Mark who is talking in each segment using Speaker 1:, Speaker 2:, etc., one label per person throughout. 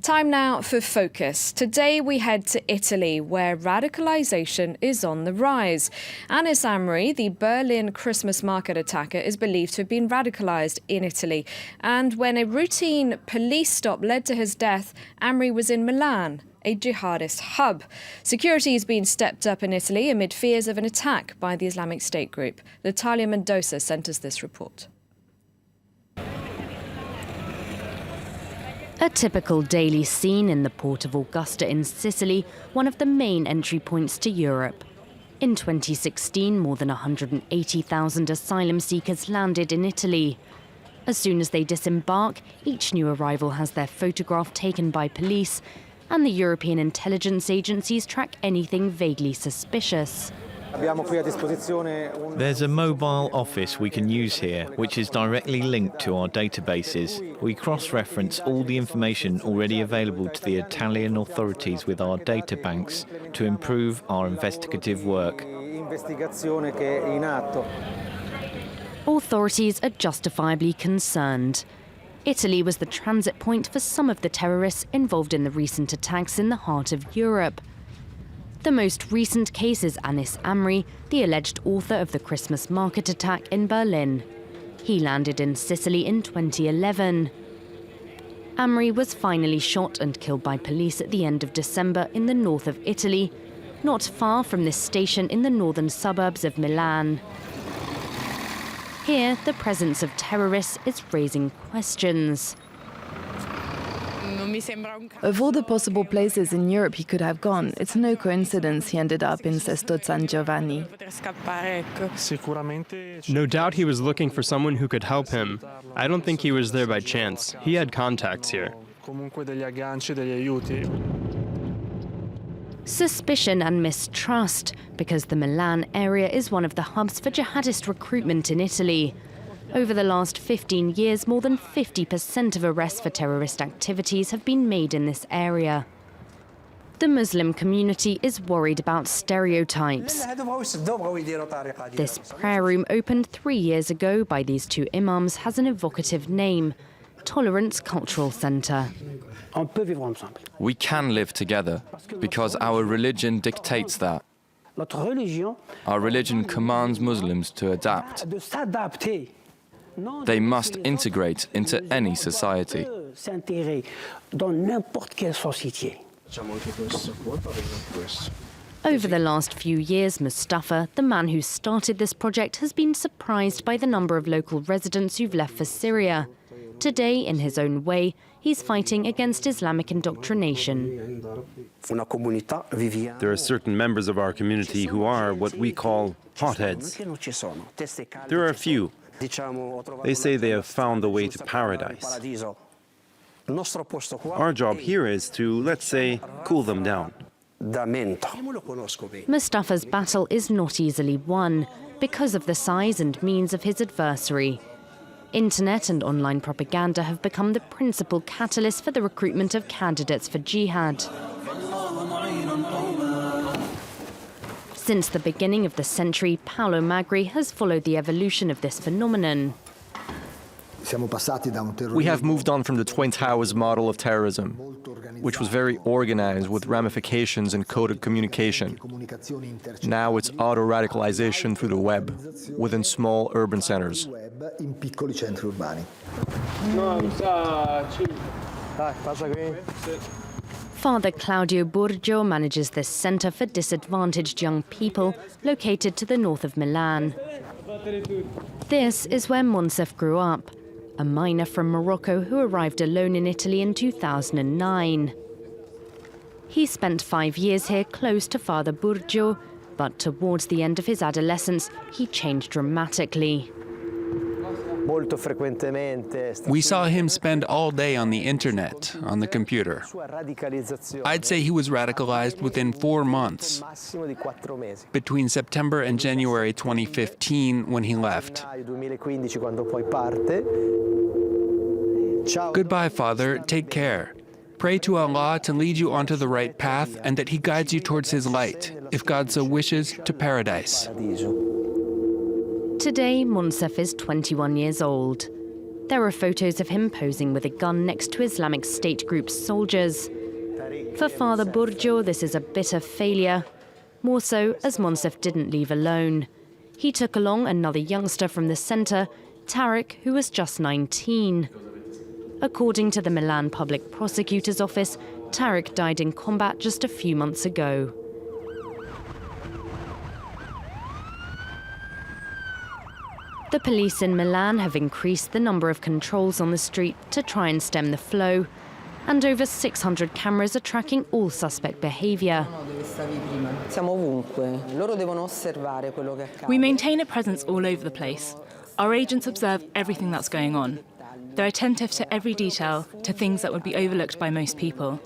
Speaker 1: Time now for Focus. Today we head to Italy, where radicalisation is on the rise. Anis Amri, the Berlin Christmas market attacker, is believed to have been radicalised in Italy. And when a routine police stop led to his death, Amri was in Milan, a jihadist hub. Security is being stepped up in Italy amid fears of an attack by the Islamic State group. Natalia Mendoza sent us this report.
Speaker 2: A typical daily scene in the port of Augusta in Sicily, one of the main entry points to Europe. In 2016, more than 180,000 asylum seekers landed in Italy. As soon as they disembark, each new arrival has their photograph taken by police, and the European intelligence agencies track anything vaguely suspicious.
Speaker 3: There's a mobile office we can use here, which is directly linked to our databases. We cross-reference all the information already available to the Italian authorities with our data banks to improve our investigative work.
Speaker 2: Authorities are justifiably concerned. Italy was the transit point for some of the terrorists involved in the recent attacks in the heart of Europe. The most recent case is Anis Amri, the alleged author of the Christmas market attack in Berlin. He landed in Sicily in 2011. Amri was finally shot and killed by police at the end of December in the north of Italy, not far from this station in the northern suburbs of Milan. Here, the presence of terrorists is raising questions.
Speaker 4: Of all the possible places in Europe he could have gone, it's no coincidence he ended up in Sesto San Giovanni.
Speaker 5: No doubt he was looking for someone who could help him. I don't think he was there by chance. He had contacts here.
Speaker 2: Suspicion and mistrust, because the Milan area is one of the hubs for jihadist recruitment in Italy. Over the last 15 years, more than 50% of arrests for terrorist activities have been made in this area. The Muslim community is worried about stereotypes. This prayer room, opened 3 years ago by these two imams, has an evocative name: Tolerance Cultural Center.
Speaker 6: We can live together because our religion dictates that. Our religion commands Muslims to adapt. They must integrate into any society.
Speaker 2: Over the last few years, Mustafa, the man who started this project, has been surprised by the number of local residents who've left for Syria. Today, in his own way, he's fighting against Islamic indoctrination.
Speaker 7: There are certain members of our community who are what we call hotheads. There are a few. They say they have found the way to paradise. Our job here is to, let's say, cool them down.
Speaker 2: Mustafa's battle is not easily won because of the size and means of his adversary. Internet and online propaganda have become the principal catalyst for the recruitment of candidates for jihad. Since the beginning of the century, Paolo Magri has followed the evolution of this phenomenon.
Speaker 8: We have moved on from the Twin Towers model of terrorism, which was very organized with ramifications and coded communication. Now it's auto-radicalization through the web, within small urban centers.
Speaker 2: Father Claudio Burgio manages this center for disadvantaged young people located to the north of Milan. This is where Monsef grew up, a miner from Morocco who arrived alone in Italy in 2009. He spent 5 years here close to Father Burgio, but towards the end of his adolescence, he changed dramatically.
Speaker 9: We saw him spend all day on the internet, on the computer. I'd say he was radicalized within 4 months, between September and January 2015 when he left. Goodbye, Father. Take care. Pray to Allah to lead you onto the right path and that He guides you towards His light, if God so wishes, to paradise.
Speaker 2: Today, Monsef is 21 years old. There are photos of him posing with a gun next to Islamic State group's soldiers. For Father Burgio, this is a bitter failure, more so as Monsef didn't leave alone. He took along another youngster from the centre, Tarek, who was just 19. According to the Milan Public Prosecutor's Office, Tarek died in combat just a few months ago. The police in Milan have increased the number of controls on the street to try and stem the flow, and over 600 cameras are tracking all suspect behaviour.
Speaker 10: We maintain a presence all over the place. Our agents observe everything that's going on. They're attentive to every detail, to things that would be overlooked by most people.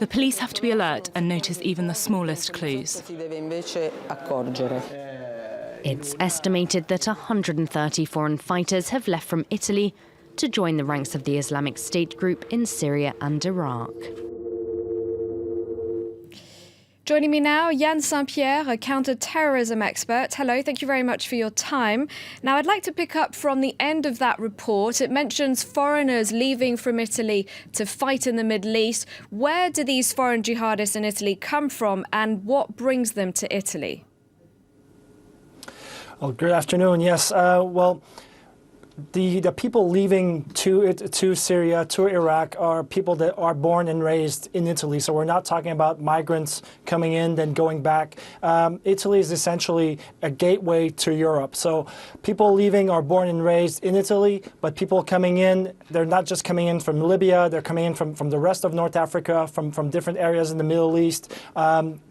Speaker 10: The police have to be alert and notice even the smallest clues.
Speaker 2: It's estimated that 130 foreign fighters have left from Italy to join the ranks of the Islamic State group in Syria and Iraq.
Speaker 1: Joining me now, Yann Saint-Pierre, a counter-terrorism expert. Hello, thank you very much for your time. Now, I'd like to pick up from the end of that report. It mentions foreigners leaving from Italy to fight in the Middle East. Where do these foreign jihadists in Italy come from, and what brings them to Italy?
Speaker 11: Well, good afternoon. Yes, the people leaving to Syria, to Iraq, are people that are born and raised in Italy. So we're not talking about migrants coming in, then going back. Italy is essentially a gateway to Europe. So people leaving are born and raised in Italy, but people coming in, they're not just coming in from Libya, they're coming in from the rest of North Africa, from different areas in the Middle East.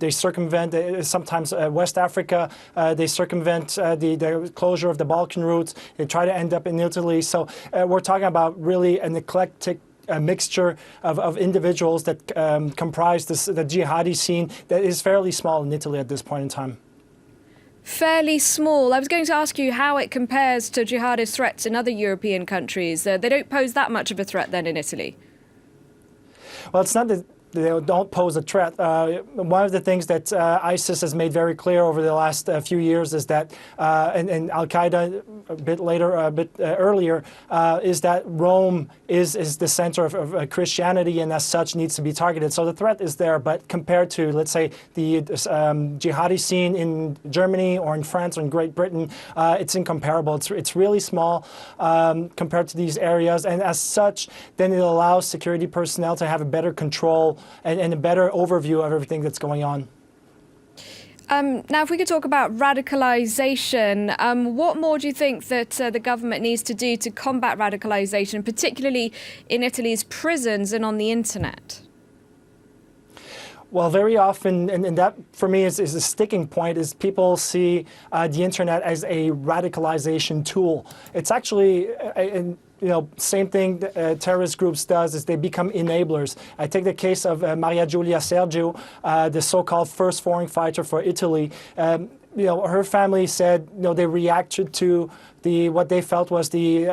Speaker 11: They circumvent, sometimes West Africa, they circumvent the closure of the Balkan routes. They try to end up in Italy. So we're talking about really an eclectic mixture of individuals that comprise the jihadi scene that is fairly small in Italy at this point in time.
Speaker 1: Fairly small. I was going to ask you how it compares to jihadist threats in other European countries. They don't pose that much of a threat then in Italy.
Speaker 11: Well, it's not that they don't pose a threat. One of the things that ISIS has made very clear over the last few years is that, and Al-Qaeda a bit earlier, is that Rome is the center of Christianity, and as such needs to be targeted. So the threat is there, but compared to, let's say, the jihadi scene in Germany or in France or in Great Britain, it's incomparable. It's really small compared to these areas, and as such, then it allows security personnel to have a better control and a better overview of everything that's going on.
Speaker 1: Now, if we could talk about radicalisation, what more do you think that the government needs to do to combat radicalisation, particularly in Italy's prisons and on the internet?
Speaker 11: Well, very often, and that for me is a sticking point, is people see the internet as a radicalization tool. It's actually same thing terrorist groups does is they become enablers. I take the case of Maria Giulia Sergio, the so-called first foreign fighter for Italy. Her family said they reacted to what they felt was the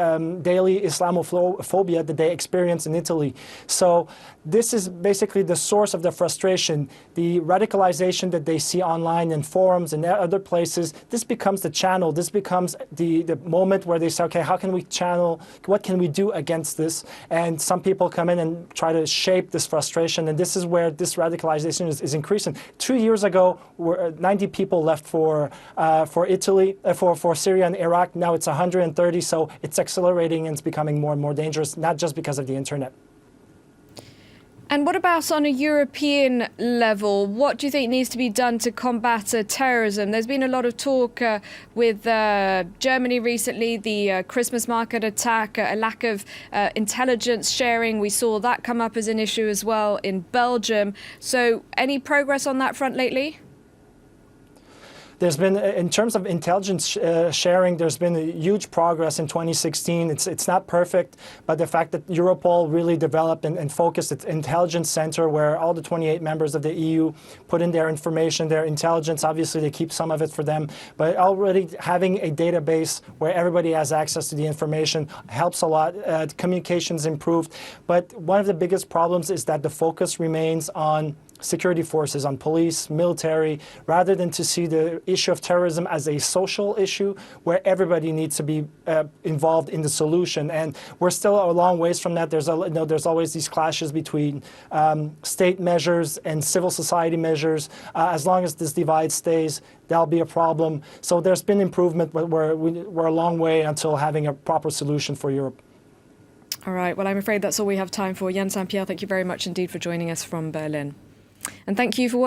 Speaker 11: daily Islamophobia that they experienced in Italy. So this is basically the source of the frustration. The radicalization that they see online in forums and other places, this becomes the channel. This becomes the moment where they say, okay, how can we channel, what can we do against this? And some people come in and try to shape this frustration, and this is where this radicalization is increasing. 2 years ago, 90 people left for Italy, for Syria and Iraq. Now it's 130, so it's accelerating and it's becoming more and more dangerous, not just because of the internet.
Speaker 1: And what about on a European level? What do you think needs to be done to combat terrorism? There's been a lot of talk with Germany recently, the Christmas market attack, a lack of intelligence sharing. We saw that come up as an issue as well in Belgium. So any progress on that front lately?
Speaker 11: There's been, in terms of intelligence sharing, there's been a huge progress in 2016. It's not perfect, but the fact that Europol really developed and focused its intelligence center where all the 28 members of the EU put in their information, their intelligence, obviously they keep some of it for them, but already having a database where everybody has access to the information helps a lot. Communications improved, but one of the biggest problems is that the focus remains on security forces, on police, military, rather than to see the issue of terrorism as a social issue where everybody needs to be involved in the solution. And we're still a long ways from that. There's always these clashes between state measures and civil society measures. As long as this divide stays, that'll be a problem. So there's been improvement, but we're a long way until having a proper solution for Europe.
Speaker 1: All right, well, I'm afraid that's all we have time for. Jan St. Pierre, thank you very much indeed for joining us from Berlin. And thank you for watching.